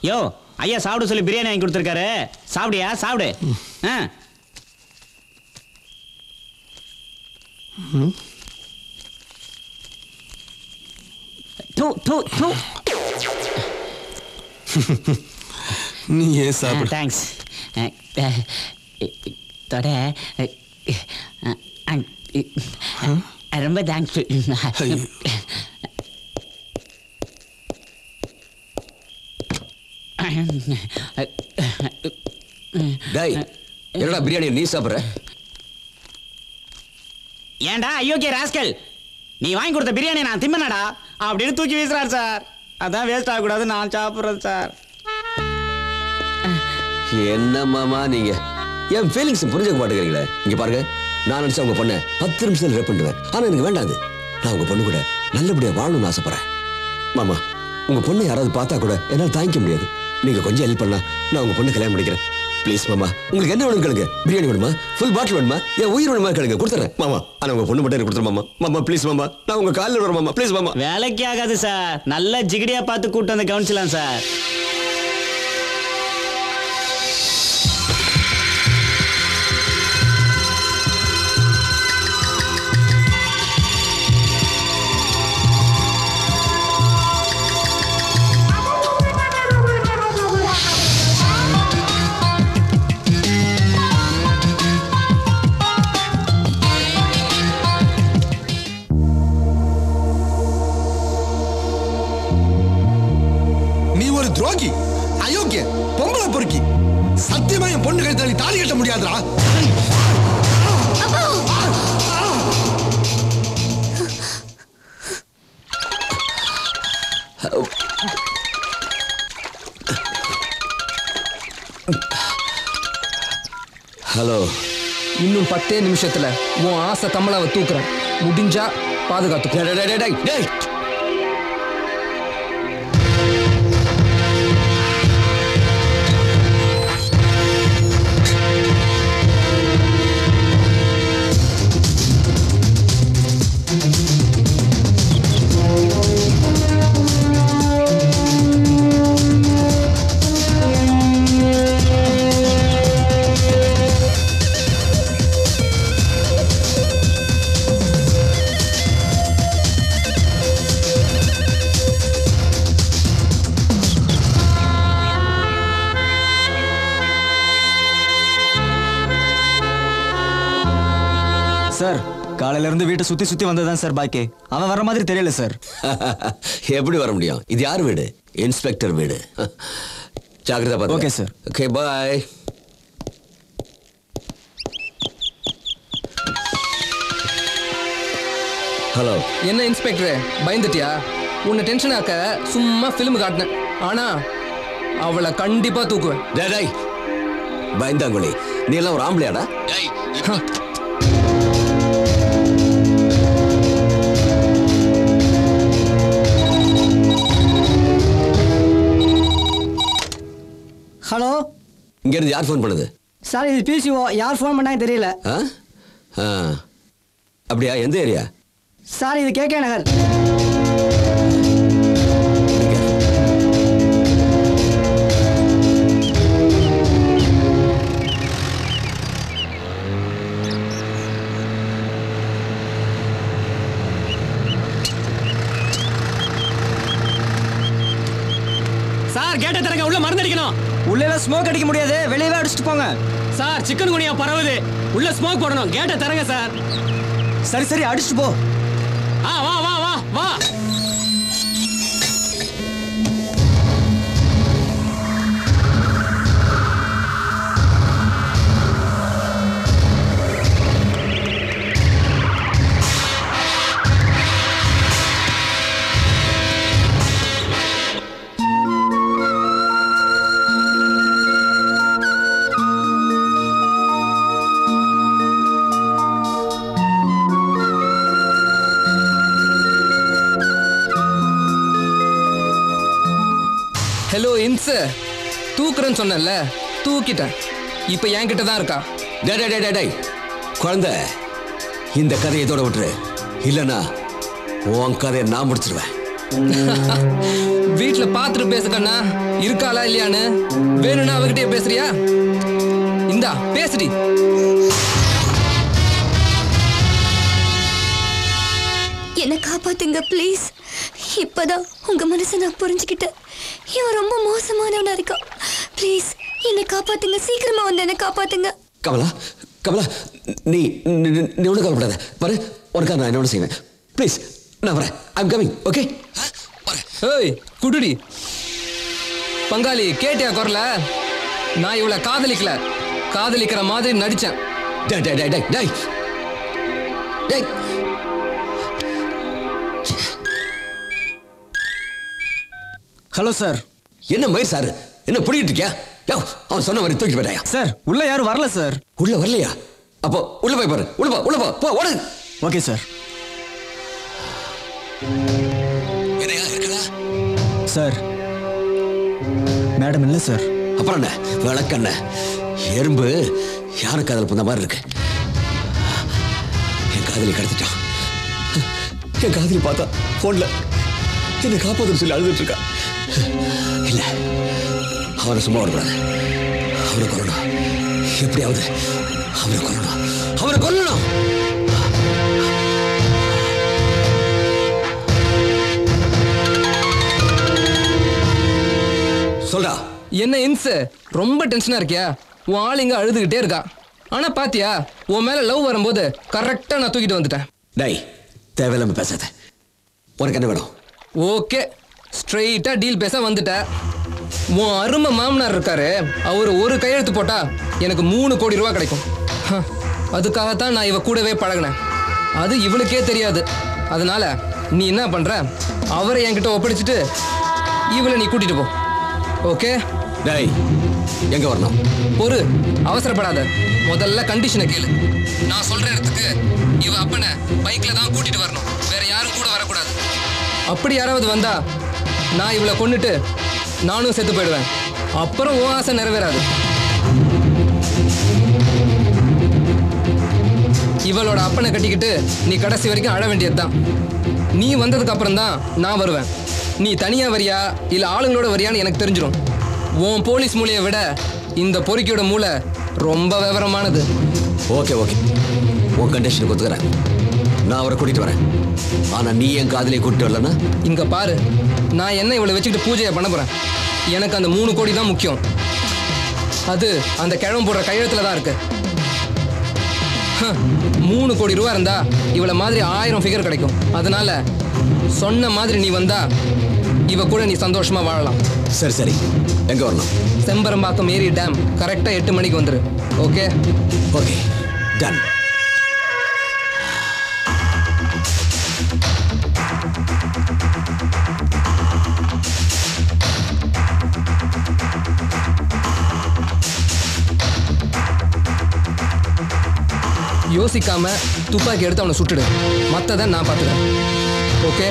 யோ ஐயா சாப்பிட சொல்லி பிரியாணி வாங்கி கொடுத்துருக்காரு. சாப்பிடியா? சாப்பிடு. நீ ஏன் சாப்பிடு. தேங்க்ஸ். ரொம்ப தேங்க்ஸ். டேய் என்னடா பிரியாணி நீ சாப்பிட்ற? ஏன்டா அயோக்கிய ராஸ்கல், நீ வாங்கி கொடுத்த பிரியாணி நான் திம்மனடா அப்படின்னு தூக்கி வீசுறாரு சார். அதான் வேஸ்ட் ஆகக்கூடாது நான் சாப்பிட்றது சார். என்ன மாமா நீங்க என் ஃபீலிங்ஸ் புரிஞ்சுக்க மாட்டேங்கிறீங்களே. இங்க பாருங்க, நான் நினைச்சா உங்க பொண்ணை 10 நிமிஷம் ரேப் பண்ணுவேன். ஆனா எனக்கு வேண்டாது. நான் உங்க பொண்ணு கூட நல்லபடியா வாழணும்னு ஆசைப்படுறேன். மாமா உங்க பொண்ணை யாராவது பார்த்தா கூட என்னால் தாங்கிக்க முடியாது. நீங்க கொஞ்சம் ஹெல்ப் பண்ணா நான் உங்க பொண்ணு கல்யாணம் பண்ணிக்கிறேன். ப்ளீஸ் மாமா. உங்களுக்கு என்ன வேணும் கேளுங்க. பிரியாணி வேணுமா, ஃபுல் பாட்டில் வேணுமா, என் உயிர் வேணுமா கேளுங்க, கொடுத்துறேன் மாமா. ஆனா உங்க பொண்ணு மட்டும் எனக்கு கொடுத்துரு மாமா. மாமா ப்ளீஸ் மாமா, நான் உங்க காலில் வரேன் மாமா. ப்ளீஸ் மாமா. வேலைக்கு ஆகாது சார். நல்ல ஜிகடியா பார்த்து கூட்டு வந்து கவனிச்சலாம் சார். துரோகி, அயோக்கிய, பொம்பளை பொறுக்கி. சத்தியமா என் பொண்ணு கழுத்துல தாலி கட்ட முடியாதுடா. ஹலோ. இன்னும் 10 நிமிஷத்துல உன் ஆசை கமலாவை தூக்குறேன். முடிஞ்சா பாதுகாத்து. சார் காலையில இருந்து வீட்டை சுத்தி சுத்தி வந்ததான் சார் பாக்கி. அவன் வர மாதிரி தெரியல சார். எப்படி வர முடியும்? இது யார் வீடு? இன்ஸ்பெக்டர் வீடு. ஜாக்கிரதா பாத்து. Okay sir. Okay bye. Hello. என்ன இன்ஸ்பெக்டர் பயந்துட்டியா? உன்னை டென்ஷன் ஆக்க சும்மா பிலிம் காட்டினேன். ஆனா அவளை கண்டிப்பா தூக்குவேன். டேய் பயந்தாங்குழி, நீ எல்லாம் ஒரு ஆம்பளையாடா? ஹலோ. இங்க இருந்து யார் ஃபோன் பண்ணுது? சார் இது பிசிஓ. யார் ஃபோன் பண்ணாங்க தெரியல. அப்படியா? எந்த ஏரியா சார்? இது கேகே நகர். சார் கேட்ட திறங்க, உள்ள மருந்து அடிக்கணும். உள்ள ஸ்மோக் அடிக்க முடியாது, வெளியவே அடிச்சுட்டு போங்க. சார் சிக்கன் குனியா பரவுது, உள்ள ஸ்மோக் போடணும். கேட்ட திறங்க சார். சரி சரி அடிச்சுட்டு போ. வா வா வா வா. ஹலோ இன்ஸ், தூக்குறேன்னு சொன்னல, தூக்கிட்டேன். இப்போ என்கிட்ட தான் இருக்கா. டேய் குழந்தை, இந்த கதையை இதோட விட்டுரு. இல்லைன்னா உன் கதையை நான் முடிச்சிருவேன். வீட்டுல பாத்துட்டு பேசு கண்ணா, இருக்காளா இல்லையான்னு. வேணும்னா அவகிட்டே பேசுறியா? இந்தா பேசுடி. என்ன காப்பாத்துங்க ப்ளீஸ். இப்பதான் உங்க மனசை நான் புரிஞ்சுக்கிட்டேன். இவன் ரொம்ப மோசமானவனா இருக்கான். ப்ளீஸ் என்னை காப்பாத்துங்க, சீக்கிரமா வந்து என்ன காப்பாத்துங்க. கமலா, கமலா, நீ நீ ஒன்றும் கவலைப்படாத. வர உனக்கா நான் என்ன செய்வேன். ப்ளீஸ் நான் வரேன். I'm coming. ஓகே. ஏய் குடுடி பங்காளி, கேட்டியா குரல? நான் இவளை காதலிக்கல, காதலிக்கிற மாதிரி நடிச்சேன். டேய் டேய் டேய் டேய் டேய். Hello sir. என்ன மயிர் சார், என்ன பிடிக்கிட்டு இருக்கியா? அவன் சொன்ன மாதிரி தூக்கி போயிட்டாயா? சார் உள்ள யாரும் வரல சார். உள்ள வரலையா? அப்போ உள்ள போய் பாரு. உள்ள போ, உள்ள போ, போ, ஓடு. Okay sir. என்னையா இருக்கடா? சார் மேடம் இல்லை சார். அப்புறம் என்ன விளக்கண்ண எறும்பு யாரு காதல் புந்த மாதிரி இருக்கு. என் காதலி கடத்திட்டான். என் காதலி பார்த்தா போன்ல என்னை காப்பாதுன்னு சொல்லி அழுதுட்டு இருக்கா. இல்ல, அவனை சும்மா விடக்கூடாது. அவனை கொல்லணும். எப்படியாவது அவனை கொல்லணும். அவனை கொல்லணும். சொல்றா. என்ன இன்ஸ், ரொம்ப டென்ஷனா இருக்கியா? உன் ஆள் இங்க அழுதுகிட்டே இருக்கா. ஆனா பாத்தியா, உன் மேல லவ் வரும்போது கரெக்டா நான் தூக்கிட்டு வந்துட்டேன். டேய் தேவையில்லாம பேசாத. உனக்கு என்ன வேணும்? ஓகே, ஸ்ட்ரெயிட்டா டீல் பேச வந்துட்ட. உன் அருமை மாமனார் இருக்காரு, அவர் ஒரு கையெழுத்து போட்டா எனக்கு 3 கோடி ரூபா கிடைக்கும். அதுக்காகத்தான் நான் இவ கூடவே பழகினேன். அது இவளுக்கே தெரியாது. அதனால நீ என்ன பண்ற, அவரை என்கிட்ட ஒப்படைச்சிட்டு இவளை நீ கூட்டிட்டு போ. ஓகே? டேய் எங்க வரணும்? ஒரு அவசரப்படாத, முதல்ல கண்டிஷனை கேளு. நான் சொல்ற இடத்துக்கு இவ அப்பனை பைக்ல தான் கூட்டிட்டு வரணும், வேற யாரும் கூட வரக்கூடாது. அப்படி யாராவது வந்தா நான் இவளை கொன்னுட்டு நானும் செத்து போயிடுவேன். அப்புறம் உன் ஆசை நிறைவேறாது. இவளோட அப்பனை கட்டிக்கிட்டு நீ கடைசி வரைக்கும் அழ வேண்டியதுதான். நீ வந்ததுக்கு அப்புறம் தான் நான் வருவேன். நீ தனியா வரியா இல்ல ஆளுங்களோட வரியான்னு எனக்கு தெரிஞ்சிடும். உன் போலீஸ் மூளையை விட இந்த பொறுக்கியோட மூளை ரொம்ப விவரமானது. ஓகே ஓகே, உன் கண்டிஷனுக்கு ஒத்துக்கிறேன். நான் அவரை கூட்டிட்டு வரேன். ஆனா நீ என் காதலியை கூட்டிட்டு வரலன்னா? இங்க பாரு, நான் என்ன இவளை வச்சுக்கிட்டு பூஜையை பண்ண போறேன். எனக்கு அந்த 3 கோடி தான் முக்கியம். அது அந்த கிழமை போடுற கையெழுத்துல தான் இருக்கு. 3 கோடி ரூபா இருந்தா இவளை மாதிரி 1000 ஃபிகர் கிடைக்கும். அதனால சொன்ன மாதிரி நீ வந்தா இவ கூட நீ சந்தோஷமா வாழலாம். சரி சரி, எங்க வரணும்? செம்பரம்பாக்கம் ஏரி டேம் கரெக்டா 8 மணிக்கு வந்துரு. ஓகே? Okay, done. யோசிக்காம துப்பாக்கி எடுத்து அவனை சுட்டுடு. மற்றதை நான் பார்த்துக்கிறேன். ஓகே?